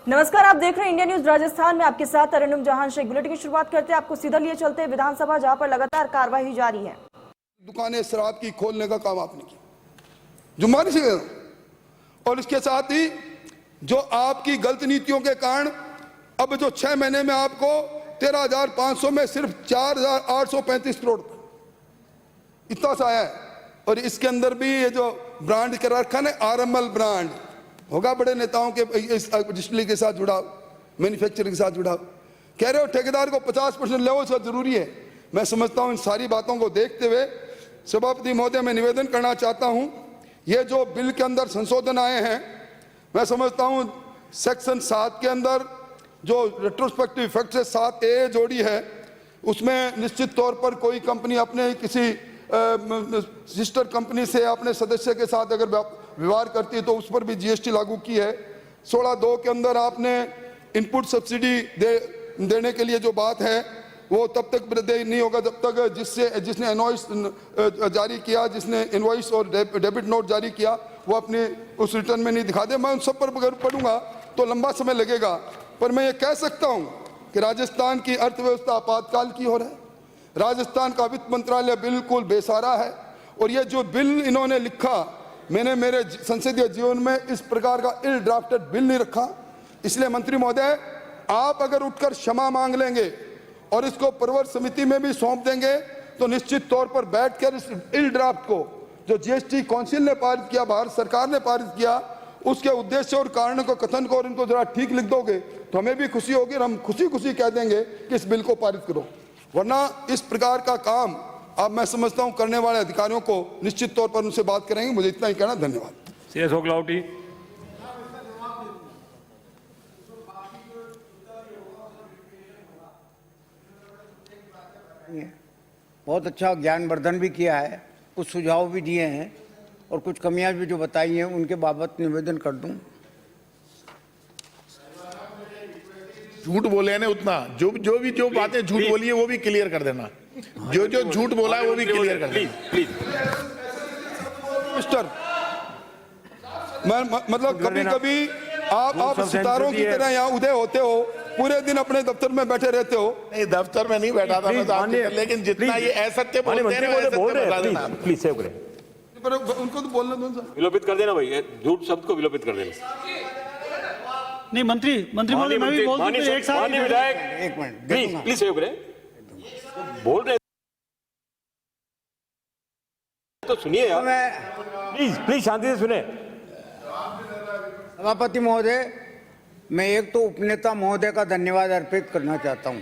नमस्कार, आप देख रहे हैं इंडिया न्यूज राजस्थान में। आपके साथ अरुणम जहां शेख। बुलेटिन की शुरुआत करते हैं। आपको सीधा लिए चलते हैं विधानसभा, जहां पर लगातार कार्रवाई जारी है। दुकानें शराब की खोलने का काम आपने किया, जुम्मानी से, और इसके साथ ही जो आपकी गलत नीतियों के कारण अब जो 6 महीने में आपको 13,500 में सिर्फ 4,835 करोड़ इतना सा आया है। और इसके अंदर भी ये जो ब्रांड कर रखा है आरएमएल ब्रांड होगा, बड़े नेताओं के डिस्टिलरी के साथ जुड़ा, मैन्युफैक्चरिंग के साथ जुड़ा, कह रहे हो ठेकेदार को 50% लेवल से जरूरी है। मैं समझता हूं इन सारी बातों को देखते हुए सभापति महोदय मैं निवेदन करना चाहता हूं, ये जो बिल के अंदर संशोधन आए हैं, मैं समझता हूं सेक्शन 7 के अंदर जो रेट्रोस्पेक्टिव इफेक्ट से 7A जोड़ी है, उसमें निश्चित तौर पर कोई कंपनी अपने किसी सिस्टर कंपनी से अपने सदस्य के साथ अगर व्यवहार करती है तो उस पर भी जीएसटी लागू की है। 16(2) के अंदर आपने इनपुट सब्सिडी देने के लिए जो बात है वो तब तक वृद्धि नहीं होगा जब तक जिसने इनवॉइस जारी किया, जिसने इनवॉइस और डेबिट नोट जारी किया वो अपने उस रिटर्न में नहीं दिखा दे। मैं उन सब पर अगर पढ़ूंगा तो लंबा समय लगेगा, पर मैं ये कह सकता हूं कि राजस्थान की अर्थव्यवस्था आपातकाल की हो रहा है। राजस्थान का वित्त मंत्रालय बिल्कुल बेसहारा है, और ये जो बिल इन्होंने लिखा, मैंने मेरे संसदीय जीवन में इस प्रकार का इल ड्राफ्टेड बिल नहीं रखा। इसलिए मंत्री महोदय, आप अगर उठकर क्षमा मांग लेंगे और इसको प्रवर समिति में भी सौंप देंगे तो निश्चित तौर पर बैठकर इस इल ड्राफ्ट को जो जीएसटी काउंसिल ने पारित किया, भारत सरकार ने पारित किया, उसके उद्देश्य और कारण को, कथन को और इनको जरा ठीक लिख दोगे तो हमें भी खुशी होगी और हम खुशी खुशी कह देंगे कि इस बिल को पारित करो। वरना इस प्रकार का काम अब मैं समझता हूं करने वाले अधिकारियों को निश्चित तौर पर उनसे बात करेंगे। मुझे इतना ही कहना, धन्यवाद। CS ओकलावटी। बहुत अच्छा ज्ञानवर्धन भी किया है, कुछ सुझाव भी दिए हैं और कुछ कमियां भी जो बताई हैं उनके बाबत निवेदन कर दूं। झूठ बोले ने उतना जो बातें झूठ बोली है वो भी क्लियर कर देना, जो झूठ बोला है वो भी क्लियर कर देना प्लीज। मिस्टर, मैं मतलब कभी कभी आप सितारों की तरह यहाँ उदय होते हो, पूरे दिन अपने दफ्तर में बैठे रहते हो। नहीं, दफ्तर में नहीं बैठा था मैं तो, लेकिन जितना ये असत्य बोलते हैं प्लीज सेव करें, पर उनको तो बोलने दो, विलोपित कर देना भाई, झूठ शब्द को विलोपित कर देना। नहीं, मंत्री महोदय मैं भी बोल दूं तो एक साथ विधायक, एक मिनट प्लीज सेव करें, बोल रहे तो सुनिए यार, प्लीज शांति से सुने। सभापति महोदय, मैं एक तो उपनेता महोदय का धन्यवाद अर्पित करना चाहता हूं।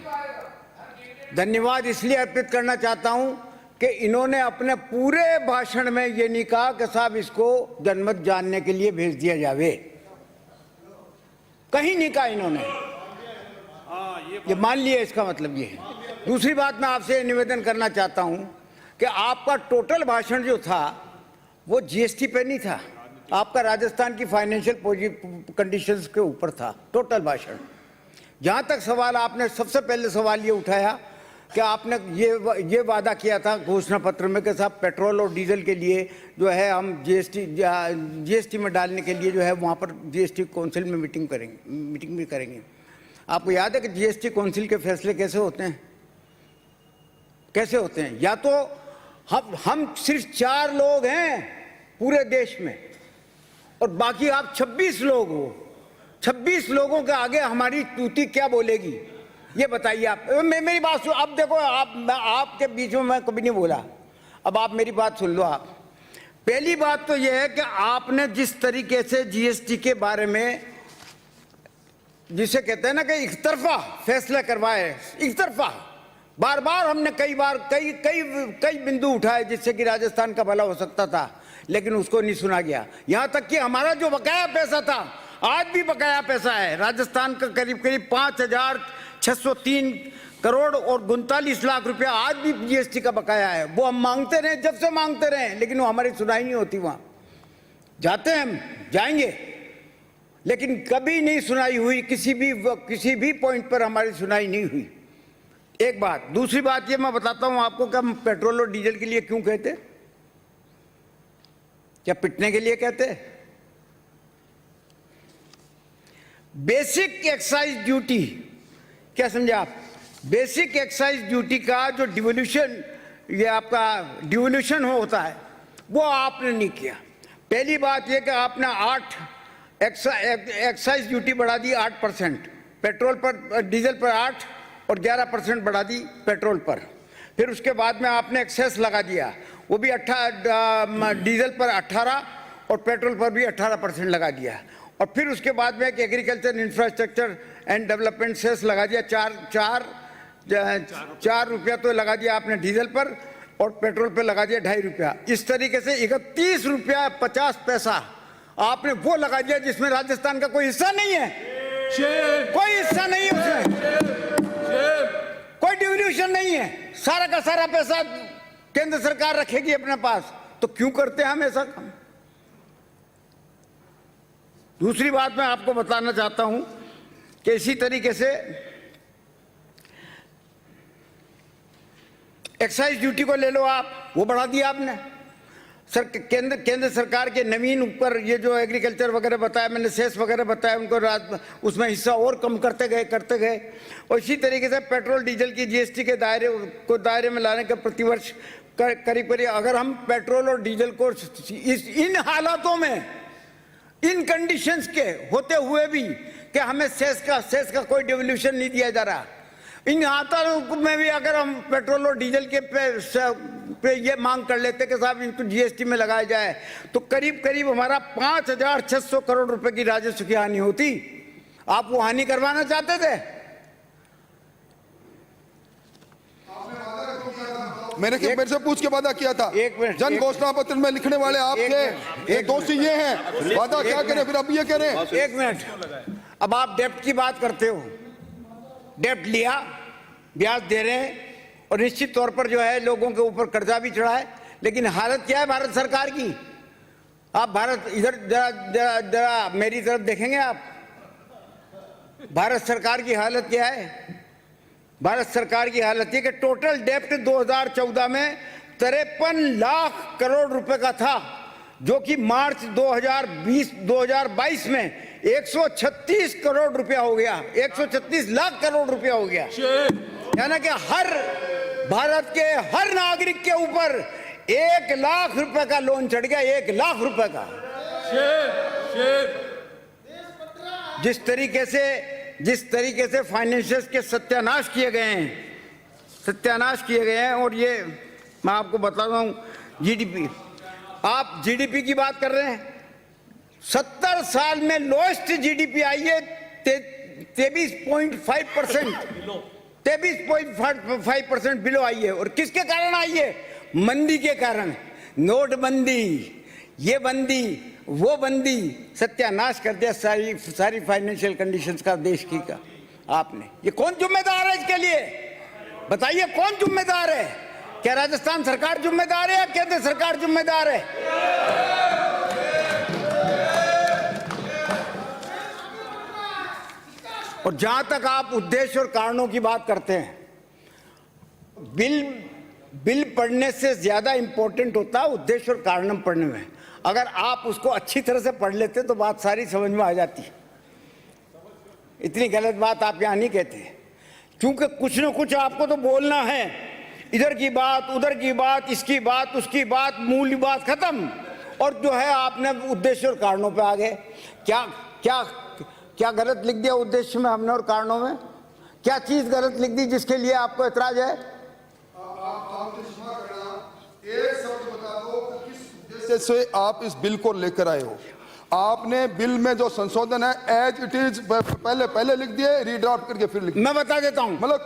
धन्यवाद इसलिए अर्पित करना चाहता हूं कि इन्होंने अपने पूरे भाषण में ये नहीं कहा कि साहब इसको जनमत जानने के लिए भेज दिया जावे, कहीं नहीं कहा इन्होंने। ये मान लिया, इसका मतलब ये है। दूसरी बात, मैं आपसे निवेदन करना चाहता हूं कि आपका टोटल भाषण जो था वो जीएसटी पे नहीं था, आपका राजस्थान की फाइनेंशियल कंडीशंस के ऊपर था टोटल भाषण। जहां तक सवाल, आपने सबसे पहले सवाल ये उठाया कि आपने ये वादा किया था घोषणा पत्र में कि साहब पेट्रोल और डीजल के लिए जो है हम जीएसटी में डालने के लिए जो है वहाँ पर जीएसटी काउंसिल में मीटिंग भी करेंगे। आपको याद है कि जीएसटी काउंसिल के फैसले कैसे होते हैं? या तो हम सिर्फ 4 लोग हैं पूरे देश में और बाकी आप 26 लोग हो। 26 लोगों के आगे हमारी तूती क्या बोलेगी, ये बताइए आप। मेरी बात सुन, अब देखो आपके बीच में मैं कभी नहीं बोला, अब आप मेरी बात सुन लो। आप पहली बात तो यह है कि आपने जिस तरीके से जीएसटी के बारे में, जिसे कहते हैं ना कि एक तरफा फैसला करवाए, एक तरफा, बार बार हमने कई बिंदु उठाए जिससे कि राजस्थान का भला हो सकता था, लेकिन उसको नहीं सुना गया। यहां तक कि हमारा जो बकाया पैसा था, आज भी बकाया पैसा है राजस्थान का, करीब 5,603 करोड़ और 39 लाख रुपया आज भी जीएसटी का बकाया है। वो हम मांगते रहे, जब से मांगते रहे, लेकिन वो हमारी सुनाई नहीं होती। वहां जाते हैं, हम जाएंगे, लेकिन कभी नहीं सुनाई हुई, किसी भी पॉइंट पर हमारी सुनाई नहीं हुई। एक बात। दूसरी बात ये मैं बताता हूं आपको कि हम पेट्रोल और डीजल के लिए क्यों कहते, क्या पिटने के लिए कहते? बेसिक एक्साइज ड्यूटी, क्या समझे आप? बेसिक एक्साइज ड्यूटी का जो डिवोल्यूशन, ये आपका डिवोल्यूशन होता है, वो आपने नहीं किया। पहली बात ये कि आपने 8 एक्साइज ड्यूटी बढ़ा दी 8%, पेट्रोल पर, डीजल पर 8 और 11% बढ़ा दी पेट्रोल पर। फिर उसके बाद में आपने एक्सेस लगा दिया, वो भी डीजल पर 18 और पेट्रोल पर भी 18% लगा दिया। और फिर उसके बाद में एक agriculture infrastructure and development cess लगा दिया, 4 रुपया तो लगा दिया आपने डीजल पर, और पेट्रोल पर लगा दिया 2.5 रुपया। इस तरीके से 31 रुपया 50 पैसा आपने वो लगा दिया जिसमें राजस्थान का कोई हिस्सा नहीं है, कोई हिस्सा नहीं है उसमें, कोई डिवोल्यूशन नहीं है। सारा का सारा पैसा केंद्र सरकार रखेगी अपने पास। तो क्यों करते हैं हम ऐसा काम? दूसरी बात मैं आपको बताना चाहता हूं कि इसी तरीके से एक्साइज ड्यूटी को ले लो आप, वो बढ़ा दिया आपने। केंद्र सरकार के नवीन ऊपर ये जो एग्रीकल्चर वगैरह बताया मैंने, सेस वगैरह बताया, उनको उसमें हिस्सा और कम करते गए। और इसी तरीके से पेट्रोल डीजल की जीएसटी के दायरे में लाने का प्रतिवर्ष करीब अगर हम पेट्रोल और डीजल को इन हालातों में, इन कंडीशंस के होते हुए भी कि हमें सेस का कोई डिवोल्यूशन नहीं दिया जा रहा, इन हालातों में भी अगर हम पेट्रोल और डीजल के पे ये मांग कर लेते कि साहब इनको जीएसटी में लगाया जाए, तो करीब हमारा 5,600 करोड़ रुपए की राजस्व की हानि होती। आप वो हानि करवाना चाहते थे? मेरे से पूछ के वादा किया था। जन घोषणा पत्र में लिखने वाले आपके दोषी ये हैं, वादा क्या करें, फिर अब ये करें। 1 मिनट, अब आप डेप्ट की बात करते हो, डेप्ट लिया, ब्याज दे रहे हैं, और निश्चित तौर पर जो है लोगों के ऊपर कर्जा भी चढ़ा है। लेकिन हालत क्या है भारत सरकार की? आप इधर जरा मेरी तरफ देखेंगे आप, भारत सरकार की हालत क्या है? भारत सरकार की हालत ये कि टोटल डेप्ट 2014 में 53 लाख करोड़ रुपए का था, जो कि मार्च 2022 में 136 करोड़ रुपया हो गया, 136 लाख करोड़ रुपया हो गया। यानी कि भारत के हर नागरिक के ऊपर 1 लाख रुपए का लोन चढ़ गया, 1 लाख रुपए का। जिस तरीके से फाइनेंशियल्स के सत्यानाश किए गए हैं, और ये मैं आपको बताता हूं, जीडीपी, आप जीडीपी की बात कर रहे हैं, 70 साल में लोएस्ट जीडीपी आई है 23.5%, 23.5% बिलो आई है। और किसके कारण आई है? मंदी के कारण। नोटबंदी, ये बंदी, वो बंदी, सत्यानाश कर दिया सारी फाइनेंशियल कंडीशंस का देश की का आपने। ये कौन जिम्मेदार है इसके लिए? बताइए कौन जिम्मेदार है? क्या राजस्थान सरकार जिम्मेदार है या केंद्र सरकार जिम्मेदार है? और जहां तक आप उद्देश्य और कारणों की बात करते हैं, बिल पढ़ने से ज्यादा इंपॉर्टेंट होता है उद्देश्य और कारण पढ़ने में। अगर आप उसको अच्छी तरह से पढ़ लेते तो बात सारी समझ में आ जाती। इतनी गलत बात आप यहां नहीं कहते, क्योंकि कुछ न कुछ आपको तो बोलना है। इधर की बात, उधर की बात, इसकी बात, उसकी बात, मूल बात खत्म, और जो है आपने उद्देश्य और कारणों पे आ गए। क्या गलत लिख दिया उद्देश्य में हमने और कारणों में? क्या चीज गलत लिख दी जिसके लिए आपको एतराज है? एक शब्द बता दो कि किस उद्देश्य से आप इस बिल को लेकर आए हो। आपने बिल में जो संशोधन है एज इट इज पहले लिख दिए, रीड्राफ्ट करके फिर लिख दिए। मैं बता देता हूं, मतलब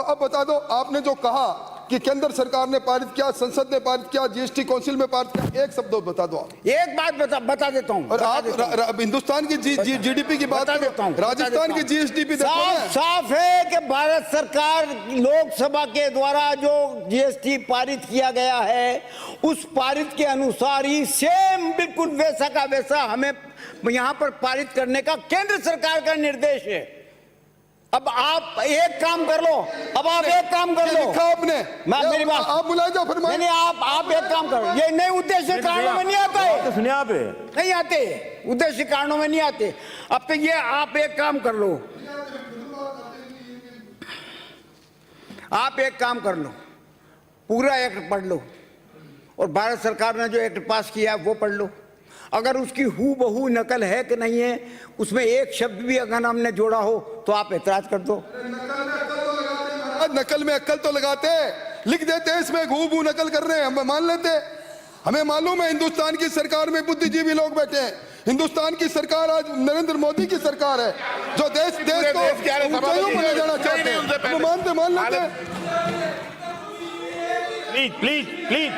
अब बता दो, आपने जो कहा कि केंद्र सरकार ने पारित किया, संसद ने पारित किया, जीएसटी काउंसिल में पारित किया, एक शब्द बता दो आप। एक बात बता देता हूं। और आप हिंदुस्तान की जीडीपी की बात कर देता हूं, राजस्थान की जीएसटी भी साफ है कि भारत सरकार लोकसभा के द्वारा जो जीएसटी पारित किया गया है, उस पारित के अनुसार ही सेम बिल्कुल वैसा का वैसा हमें यहां पर पारित करने का केंद्र सरकार का निर्देश है। अब आप एक काम कर लो, अब आप एक काम कर लो। लिखा आपने, मेरी बात आप मुलायजा फरमाएं। नहीं, आप एक काम करो, ये नए उद्देश्य कारणों में नहीं आता है, तो सुनिए आप नहीं आते, उद्देश्य कारणों में नहीं आते। अब तो ये आप एक काम कर लो, आप एक काम कर लो, पूरा एक्ट पढ़ लो और भारत सरकार ने जो एक्ट पास किया है वो पढ़ लो। अगर उसकी हूबहू नकल है कि नहीं है, उसमें एक शब्द भी अगर हमने जोड़ा हो तो आप एतराज कर दो। नकल में अक्ल तो लगाते, लिख देते इसमें हूबहू नकल कर रहे हैं, हम मान लेते। हमें मालूम है हिंदुस्तान की सरकार में बुद्धिजीवी लोग बैठे हैं। हिंदुस्तान की सरकार आज नरेंद्र मोदी की सरकार है जो देश को ऊंचाइयों पर ले जाना चाहते हैं। वो मानते, मान लेते। प्लीज प्लीज प्लीज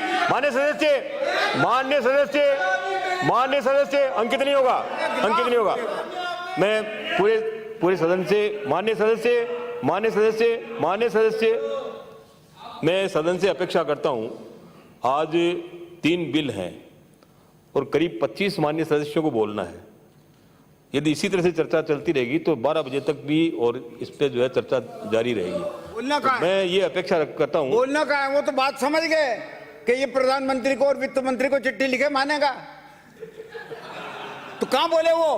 मान्य सदस्य अंकित नहीं होगा। मैं पूरे सदन से मान्य सदस्य मैं सदन से अपेक्षा करता हूं। आज 3 बिल हैं और करीब 25 मान्य सदस्यों को बोलना है। यदि इसी तरह से चर्चा चलती रहेगी तो 12 बजे तक भी और इस पे जो है चर्चा जारी रहेगी। बोलना का तो मैं ये अपेक्षा करता हूं। बोलना का है, वो तो बात समझ गए कि ये प्रधानमंत्री को और वित्त मंत्री को चिट्ठी लिखे मानेगा। तो कहां बोले वो,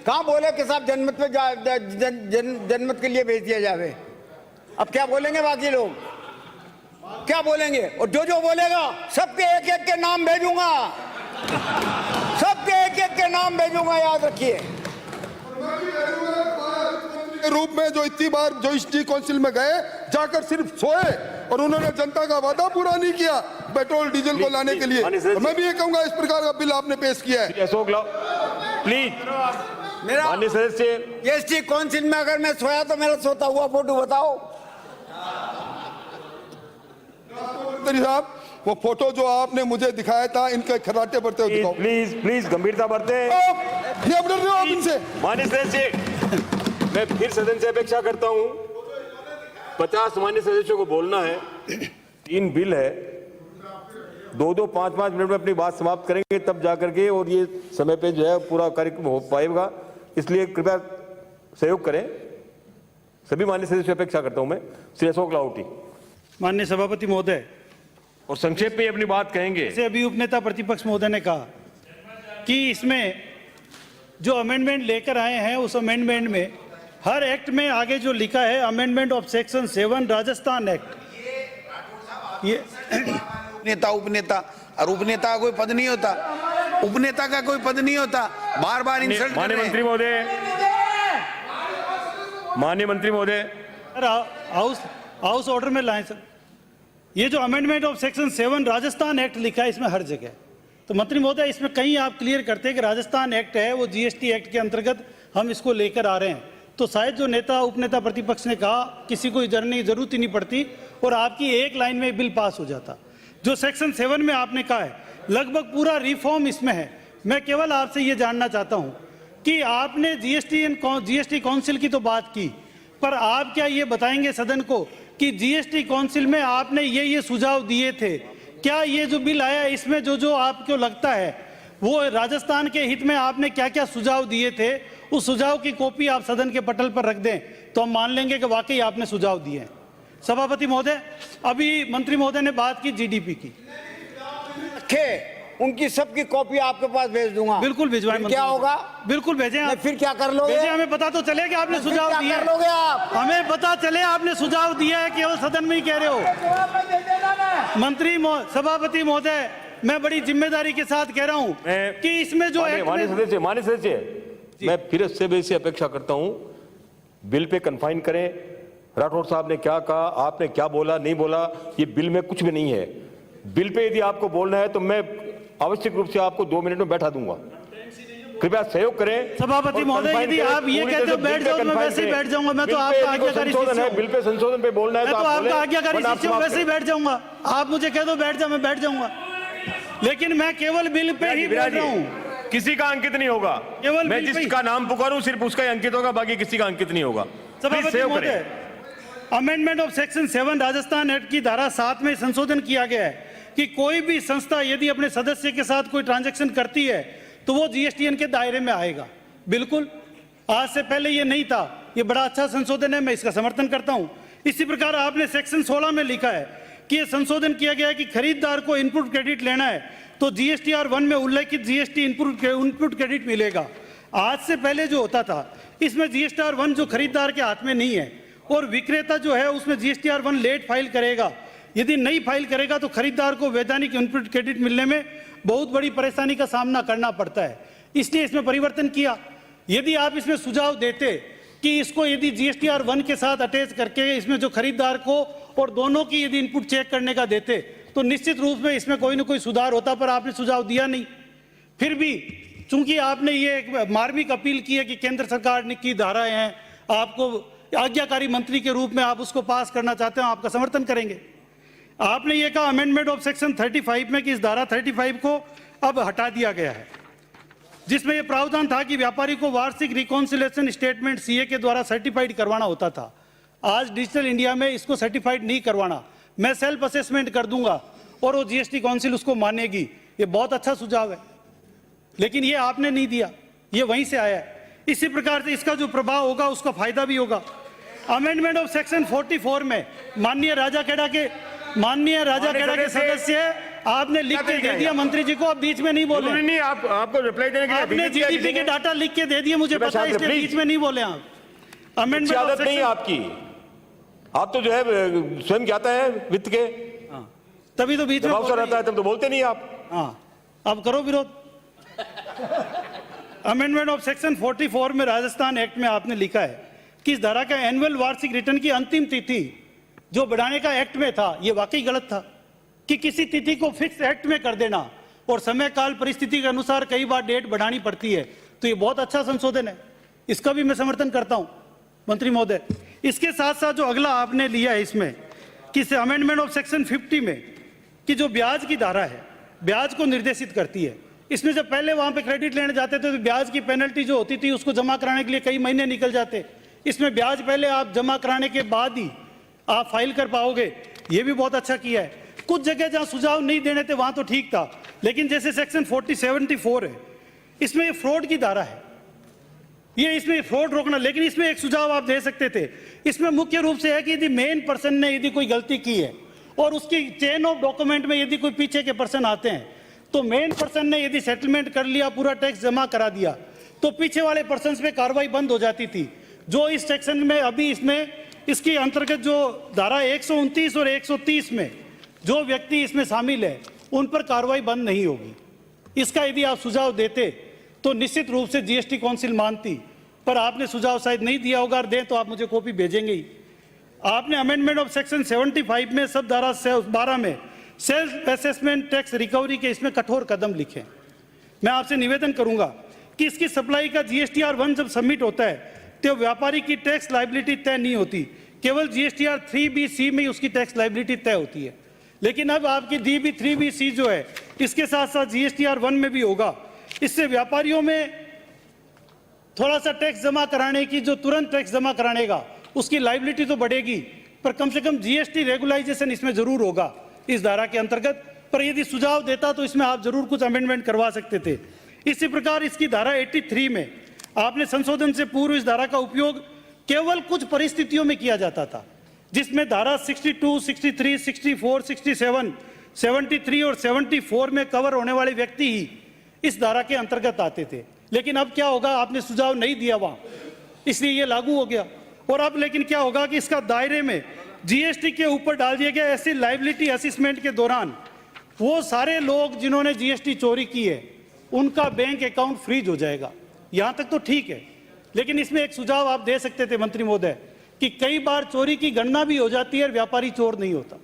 कहां बोले कि साहब जनमत पे जनमत के लिए भेज दिया जावे। अब क्या बोलेंगे बाकी लोग, क्या बोलेंगे? और जो बोलेगा सबके एक एक के नाम भेजूंगा, सबके एक एक के नाम भेजूंगा, याद रखिए। के रूप में जो इतनी बार जो ईस्ट काउंसिल में गए, जाकर सिर्फ सोए और उन्होंने जनता का वादा पूरा नहीं किया पेट्रोल डीजल को लाने के लिए। मैं भी ये कहूंगा इस प्रकार का बिल आपने पेश किया है। अशोक लाओ प्लीज। मेरा माननीय सदस्य ईस्ट काउंसिल में अगर मैं सोया तो मेरा सोता हुआ फोटो बताओ। साहब वो फोटो जो आपने मुझे दिखाया था इनके खर्राटे बढ़ते हुए दिखाओ। प्लीज गंभीरता बरते। ये अब डर रहे हो आप इनसे। माननीय सदस्य मैं फिर सदन से अपेक्षा करता हूं। 50 मान्य सदस्यों को बोलना है। 3 बिल है, 2-2, 5-5 मिनट में अपनी बात समाप्त करेंगे तब जाकर के और ये समय पे जो है पूरा कार्यक्रम हो पाएगा। इसलिए कृपया सहयोग करें। सभी मान्य सदस्यों अपेक्षा करता हूं मैं। श्री अशोक लाहोटी। माननीय सभापति महोदय, और संक्षेप में अपनी बात कहेंगे। जैसे अभी उपनेता प्रतिपक्ष महोदय ने कहा कि इसमें जो अमेंडमेंट लेकर आए हैं उस अमेंडमेंट में हर एक्ट में आगे जो लिखा है amendment of section 7 Rajasthan act, ये नेता उपनेता, और उपनेता का कोई पद नहीं होता, उपनेता का कोई पद नहीं होता। बार बार इंसल्ट। माननीय मंत्री महोदय हाउस ऑर्डर में लाएं सर। ये जो amendment of section 7 Rajasthan act लिखा है इसमें हर जगह, तो मंत्री महोदय इसमें कहीं आप क्लियर करते हैं कि राजस्थान एक्ट है वो जीएसटी एक्ट के अंतर्गत हम इसको लेकर आ रहे हैं, तो शायद जो नेता उपनेता प्रतिपक्ष ने कहा किसी को जरूरत ही नहीं पड़ती और आपकी एक लाइन में बिल पास हो जाता। जो सेक्शन 7 में आपने कहा है लगभग पूरा रिफॉर्म इसमें है। मैं केवल आपसे ये जानना चाहता हूं कि आपने जीएसटी काउंसिल की तो बात की, पर आप क्या ये बताएंगे सदन को कि जीएसटी काउंसिल में आपने ये सुझाव दिए थे, क्या ये जो बिल आया इसमें जो आपको लगता है वो राजस्थान के हित में आपने क्या क्या सुझाव दिए थे, उस सुझाव की कॉपी आप सदन के पटल पर रख दें तो हम मान लेंगे कि वाकई आपने सुझाव दिए हैं। सभापति महोदय, अभी मंत्री महोदय ने बात की जीडीपी की, उनकी सबकी कॉपी आपके पास भेज दूंगा। बिल्कुल भिजवाएं। क्या होगा? बिल्कुल भेजें आप। फिर क्या कर लोगे? हमें पता तो चले कि आपने सुझाव दिया कर लोगे आप? हमें पता चले आपने सुझाव दिया है, केवल सदन में ही कह रहे हो। सभापति महोदय, मैं बड़ी जिम्मेदारी के साथ कह रहा हूं कि इसमें जो माननीय सदस्य मैं फिर से अपेक्षा करता हूं बिल पे कन्फाइन करें। राठौड़ साहब ने क्या कहा, आपने क्या बोला नहीं बोला, ये बिल में कुछ भी नहीं है। बिल पे यदि आपको बोलना है तो मैं आवश्यक रूप से आपको 2 मिनट में बैठा दूंगा। कृपया सहयोग करें। सभापति महोदय, यदि आप ये कहते हो बैठ जाओ, मैं वैसे ही बैठ जाऊंगा। मैं तो आपका आज्ञाकारी शिष्य हूं। बिल पे संशोधन पे बोलना है मैं तो आपका आज्ञाकारी शिष्य हूं, वैसे ही बैठ जाऊंगा। आप मुझे कह दो बैठ जाओ, मैं बैठ जाऊंगा, लेकिन मैं केवल बिल पे ही बोल रहा हूं। किसी का अंकित नहीं होगा, केवल मैं जिसका नाम पुकारूं सिर्फ उसका ही अंकित होगा, बाकी किसी का अंकित नहीं होगा। सभापति महोदय, amendment of section 7 Rajasthan act की धारा 7 में संशोधन किया गया है कि कोई भी संस्था यदि अपने सदस्य के साथ कोई ट्रांजैक्शन करती है तो वो जीएसटीएन के दायरे में आएगा। बिल्कुल आज से पहले ये नहीं था, ये बड़ा अच्छा संशोधन है, मैं इसका समर्थन करता हूं। इसी प्रकार आपने सेक्शन 16 में लिखा है कि ये संशोधन किया गया है कि खरीदार को इनपुट क्रेडिट लेना है तो जीएसटीआर 1 में उल्लेखित जीएसटी इनपुट क्रेडिट मिलेगा। आज से पहले जो होता था इसमें जीएसटीआर 1 जो खरीदार के हाथ में नहीं है और विक्रेता जो है उसमें जीएसटीआर 1 लेट फाइल करेगा। यदि नहीं फाइल करेगा तो खरीदार को वैधानिक इनपुट क्रेडिट मिलने में बहुत बड़ी परेशानी का सामना करना पड़ता है, इसलिए इसमें परिवर्तन किया। यदि आप इसमें सुझाव देते कि इसको यदि जीएसटीआर 1 के साथ अटैच करके इसमें जो खरीदार को और दोनों की यदि इनपुट चेक करने का देते तो निश्चित रूप में इसमें कोई ना कोई सुधार होता, पर आपने सुझाव दिया नहीं। फिर भी चूंकि आपने ये एक मार्मिक अपील की है कि केंद्र सरकार ने की धाराएं हैं, आपको आज्ञाकारी मंत्री के रूप में आप उसको पास करना चाहते हो, आपका समर्थन करेंगे। आपने ये कहा अमेंडमेंट ऑफ सेक्शन 35 में कि इस धारा 35 को अब हटा दिया गया है, जिसमें यह प्रावधान था कि व्यापारी को वार्षिक रिकॉन्सिलेशन स्टेटमेंट सीए के द्वारा सर्टिफाइड करवाना होता था। आज डिजिटल इंडिया में इसको सर्टिफाइड नहीं करवाना, मैं सेल्फ असेसमेंट कर दूंगा और वो जीएसटी काउंसिल उसको मानेगी। ये बहुत अच्छा सुझाव है, लेकिन ये आपने नहीं दिया, ये वहीं से आया है। इसी प्रकार से इसका जो प्रभाव होगा उसका फायदा भी होगा। अमेंडमेंट ऑफ सेक्शन 44 में माननीय राजाखेड़ा के सदस्य आपने लिख के दे दिया मंत्री जी को, आप बीच में नहीं बोले। नहीं, आपको रिप्लाई देने के लिए आपने जीडीपी के डाटा लिख के दे दिए, मुझे पता है, इसलिए बीच में नहीं बोले आप। अमेंडमेंट आदत नहीं है आपकी, आप तो जो है स्वयं क्या आता है वित्त के, तभी तो बीच में अवसर रहता है तब तो बोलते नहीं आप। हाँ, अब करो विरोध। अमेंडमेंट ऑफ सेक्शन 44 में राजस्थान एक्ट में आपने लिखा है कि इस धारा का एनुअल वार्षिक रिटर्न की अंतिम तिथि जो बढ़ाने का एक्ट में था, ये वाकई गलत था कि किसी तिथि को फिक्स एक्ट में कर देना और समय काल परिस्थिति के अनुसार कई बार डेट बढ़ानी पड़ती है। तो ये बहुत अच्छा संशोधन है, इसका भी मैं समर्थन करता हूं मंत्री महोदय। इसके साथ साथ जो अगला आपने लिया है इसमें कि अमेंडमेंट ऑफ सेक्शन 50 में कि जो ब्याज की धारा है ब्याज को निर्देशित करती है। इसमें जब पहले वहां पे क्रेडिट लेने जाते थे तो ब्याज की पेनल्टी जो होती थी उसको जमा कराने के लिए कई महीने निकल जाते। इसमें ब्याज पहले आप जमा कराने के बाद ही आप फाइल कर पाओगे, ये भी बहुत अच्छा किया है। कुछ जगह जहां सुझाव नहीं देने थे वहां तो ठीक था, लेकिन जैसे सेक्शन 74 है, इसमें फ्रॉड की धारा है, ये इसमें फ्रॉड रोकना, लेकिन इसमें एक सुझाव आप दे सकते थे। इसमें मुख्य रूप से है कि यदि मेन पर्सन ने यदि कोई गलती की है और उसकी चेन ऑफ डॉक्यूमेंट में यदि कोई पीछे के पर्सन आते हैं तो मेन पर्सन ने यदि सेटलमेंट कर लिया, पूरा टैक्स जमा करा दिया, तो पीछे वाले पर्सन पे कार्रवाई बंद हो जाती थी। जो इस सेक्शन में अभी इसमें इसके अंतर्गत जो धारा 129 और 130 में जो व्यक्ति इसमें शामिल है उन पर कार्रवाई बंद नहीं होगी। इसका यदि आप सुझाव देते तो निश्चित रूप से जीएसटी काउंसिल मानती, पर आपने सुझाव शायद नहीं दिया होगा, और दें तो आप मुझे कॉपी भेजेंगे ही। आपने अमेंडमेंट ऑफ सेक्शन 75 में सब धारा 12 में सेल्फ असेसमेंट टैक्स रिकवरी के इसमें कठोर कदम लिखे। मैं आपसे निवेदन करूंगा कि इसकी सप्लाई का जीएसटीआर 1 जब सबमिट होता है तो व्यापारी की टैक्स लायबिलिटी तय नहीं होती, केवल जीएसटीआर 3BC में उसकी टैक्स लायबिलिटी तय होती है। लेकिन अब आपकी DB 3BC जो है इसके साथ साथ जीएसटीआर 1 में भी होगा। इससे व्यापारियों में थोड़ा सा टैक्स जमा कराने की, जो तुरंत टैक्स जमा कराने का उसकी लायबिलिटी तो बढ़ेगी, पर कम से कम जीएसटी रेगुलाइजेशन इसमें जरूर होगा इस धारा के अंतर्गत। पर यदि सुझाव देता तो इसमें आप जरूर कुछ अमेंडमेंट करवा सकते थे। इसी प्रकार इसकी धारा 83 में आपने संशोधन से पूर्व इस धारा का उपयोग केवल कुछ परिस्थितियों में किया जाता था, जिसमें धारा 62, 63, 64, 67, 73 और 74 में कवर होने वाले व्यक्ति ही इस धारा के अंतर्गत आते थे। लेकिन अब क्या होगा, आपने सुझाव नहीं दिया वहां, इसलिए ये लागू हो गया। और अब लेकिन क्या होगा कि इसका दायरे में जीएसटी के ऊपर डाल दिया गया। ऐसी लायबिलिटी असेसमेंट के दौरान वो सारे लोग जिन्होंने जीएसटी चोरी की है उनका बैंक अकाउंट फ्रीज हो जाएगा। यहां तक तो ठीक है, लेकिन इसमें एक सुझाव आप दे सकते थे मंत्री महोदय कि कई बार चोरी की गणना भी हो जाती है और व्यापारी चोर नहीं होता।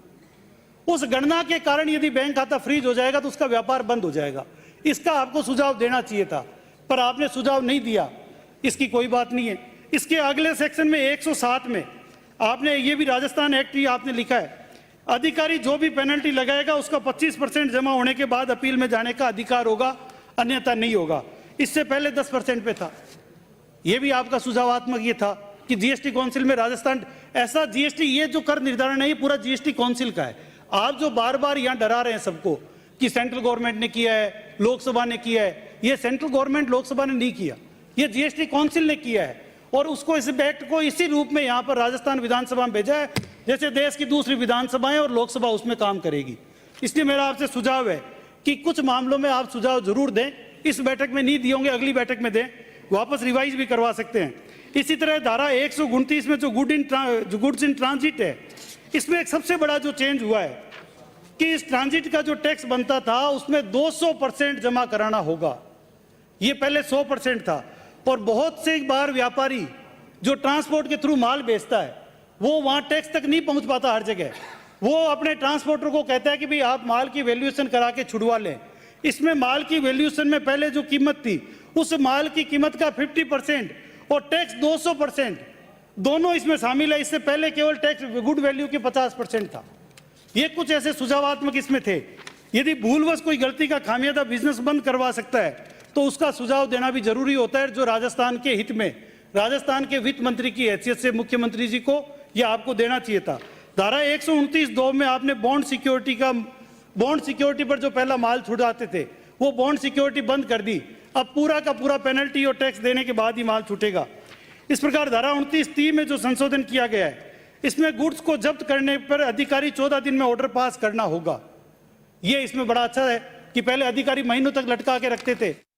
उस गणना के कारण यदि बैंक खाता फ्रीज हो जाएगा तो उसका व्यापार बंद हो जाएगा। इसका आपको सुझाव देना चाहिए था, पर आपने सुझाव नहीं दिया। इसकी कोई बात नहीं है। इसके अगले सेक्शन में 107 में आपने ये भी राजस्थान एक्ट ही आपने लिखा है, अधिकारी जो भी पेनल्टी लगाएगा उसका 25% जमा होने के बाद अपील में जाने का अधिकार होगा, अन्यथा नहीं होगा। इससे पहले 10% पे था। ये भी आपका सुझावात्मक ये था कि जीएसटी काउंसिल में राजस्थान ऐसा जीएसटी, ये जो कर निर्धारण है ये पूरा जीएसटी काउंसिल का है। आप जो बार बार यहाँ डरा रहे हैं सबको कि सेंट्रल गवर्नमेंट ने किया है, लोकसभा ने किया है, ये सेंट्रल गवर्नमेंट लोकसभा ने नहीं किया, ये जीएसटी काउंसिल ने किया है। और उसको इस एक्ट को इसी रूप में यहाँ पर राजस्थान विधानसभा में भेजा है जैसे देश की दूसरी विधानसभाएं और लोकसभा उसमें काम करेगी। इसलिए मेरा आपसे सुझाव है कि कुछ मामलों में आप सुझाव जरूर दें, इस बैठक में नहीं दिए होंगे अगली बैठक में दें, वापस रिवाइज भी करवा सकते हैं। इसी तरह धारा 129 में जो गुड्स इन ट्रांजिट है, इसमें एक सबसे बड़ा जो चेंज हुआ है कि इस ट्रांजिट का जो टैक्स बनता था उसमें 200% जमा कराना होगा। ये पहले 100% था। और बहुत से बार व्यापारी जो ट्रांसपोर्ट के थ्रू माल बेचता है वो वहां टैक्स तक नहीं पहुंच पाता हर जगह। वो अपने ट्रांसपोर्टर को कहता है कि भाई आप माल की वैल्यूएशन करा के छुड़वा लें। इसमें माल की वैल्यूएशन में पहले जो कीमत थी उस माल की कीमत का 50% और टैक्स 200% दोनों इसमें शामिल है। इससे पहले केवल टैक्स गुड वैल्यू के 50% था। ये कुछ ऐसे सुझावात्मक इसमें थे। यदि भूलवश कोई गलती का खामियाजा बिजनेस बंद करवा सकता है तो उसका सुझाव देना भी जरूरी होता है, जो राजस्थान के हित में राजस्थान के वित्त मंत्री की हैसियत से मुख्यमंत्री जी को यह आपको देना चाहिए था। धारा 129(2) में आपने बॉन्ड सिक्योरिटी पर जो पहला माल छुड़ाते थे वो बॉन्ड सिक्योरिटी बंद कर दी। अब पूरा का पूरा पेनल्टी और टैक्स देने के बाद ही माल छूटेगा। इस प्रकार धारा 29(3) में जो संशोधन किया गया है, इसमें गुड्स को जब्त करने पर अधिकारी 14 दिन में ऑर्डर पास करना होगा। ये इसमें बड़ा अच्छा है कि पहले अधिकारी महीनों तक लटका के रखते थे।